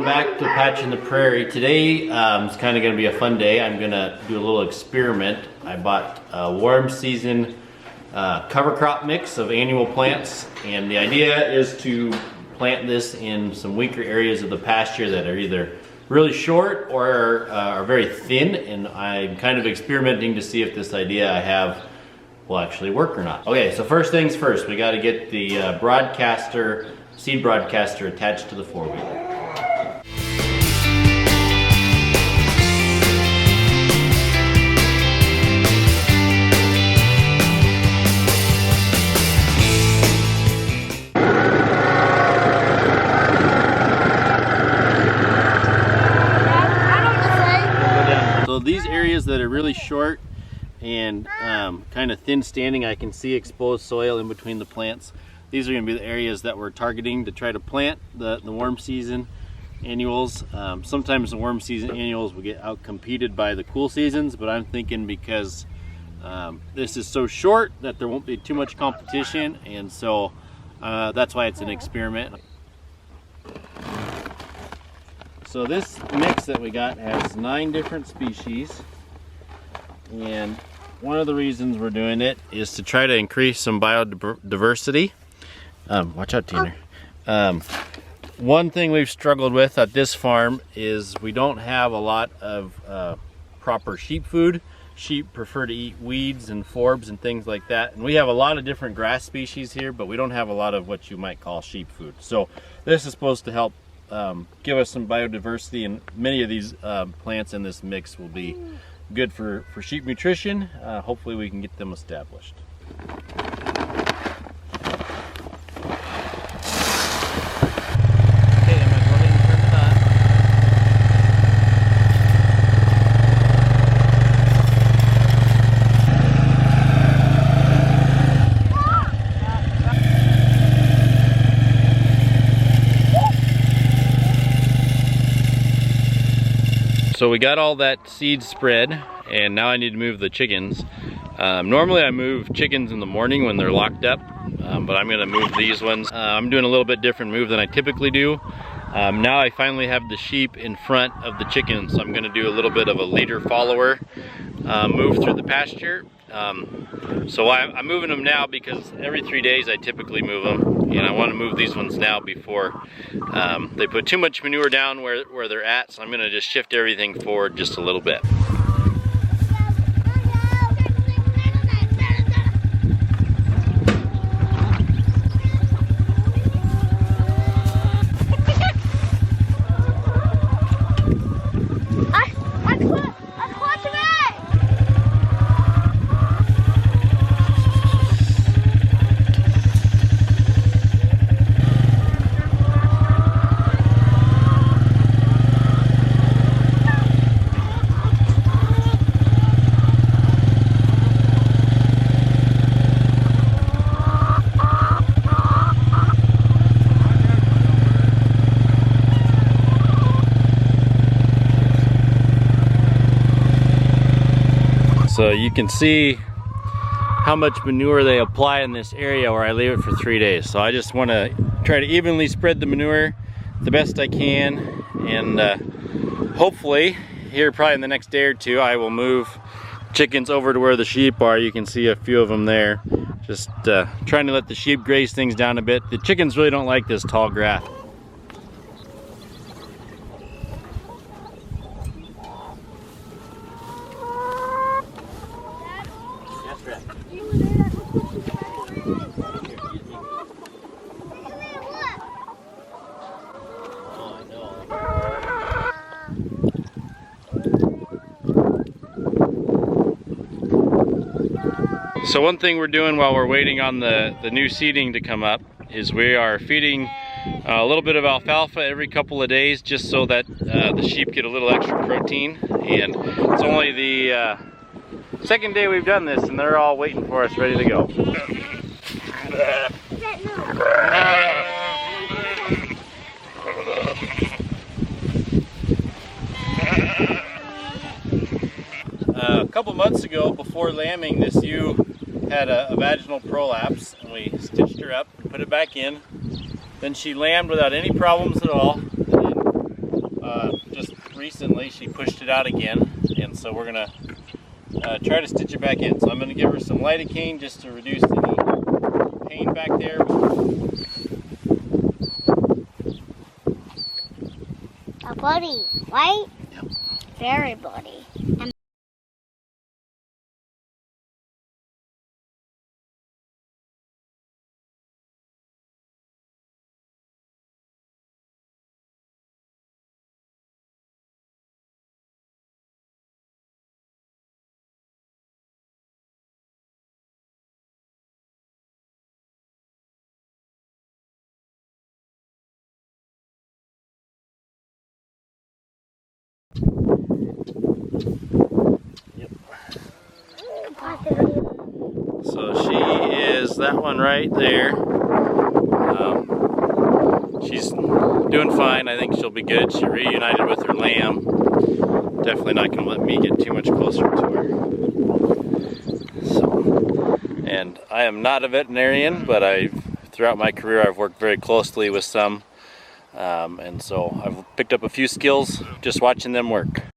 Back to Patch in the Prairie. Today it's kind of going to be a fun day. I'm going to do a little experiment. I bought a warm season cover crop mix of annual plants, and the idea is to plant this in some weaker areas of the pasture that are either really short or are very thin, and I'm kind of experimenting to see if this idea I have will actually work or not. Okay, so first things first, we got to get the seed broadcaster attached to the four-wheeler. So these areas that are really short and kind of thin standing, I can see exposed soil in between the plants. These are going to be the areas that we're targeting to try to plant the warm season annuals. Sometimes the warm season annuals will get out-competed by the cool seasons, but I'm thinking because this is so short that there won't be too much competition, and so that's why it's an experiment. So this mix that we got has 9 different species, and one of the reasons we're doing it is to try to increase some biodiversity. Watch out, Tanner. One thing we've struggled with at this farm is we don't have a lot of proper sheep food. Sheep prefer to eat weeds and forbs and things like that, and we have a lot of different grass species here, but we don't have a lot of what you might call sheep food. So this is supposed to help give us some biodiversity, and many of these plants in this mix will be good for sheep nutrition. Hopefully we can get them established. So we got all that seed spread, and now I need to move the chickens. Normally I move chickens in the morning when they're locked up, but I'm gonna move these ones. I'm doing a little bit different move than I typically do. Now I finally have the sheep in front of the chickens, so I'm gonna do a little bit of a leader follower move through the pasture. So I'm moving them now because every 3 days I typically move them, and I want to move these ones now before they put too much manure down where they're at. So I'm going to just shift everything forward just a little bit. So you can see how much manure they apply in this area where I leave it for 3 days. So I just want to try to evenly spread the manure the best I can, and hopefully here probably in the next day or two I will move chickens over to where the sheep are. You can see a few of them there. Just trying to let the sheep graze things down a bit. The chickens really don't like this tall grass. So one thing we're doing while we're waiting on the new seeding to come up is we are feeding a little bit of alfalfa every couple of days, just so that the sheep get a little extra protein. And it's only the second day we've done this, and they're all waiting for us ready to go. A couple months ago, before lambing, this ewe had a vaginal prolapse, and we stitched her up and put it back in. Then she lambed without any problems at all. And just recently she pushed it out again, and so we're gonna try to stitch it back in. So I'm gonna give her some lidocaine just to reduce any pain back there. A bloody, right? Yep. Very bloody. Yep. So she is that one right there. She's doing fine. I think she'll be good. She reunited with her lamb. Definitely not going to let me get too much closer to her. So, and I am not a veterinarian, but throughout my career I've worked very closely with some, and so I've picked up a few skills just watching them work.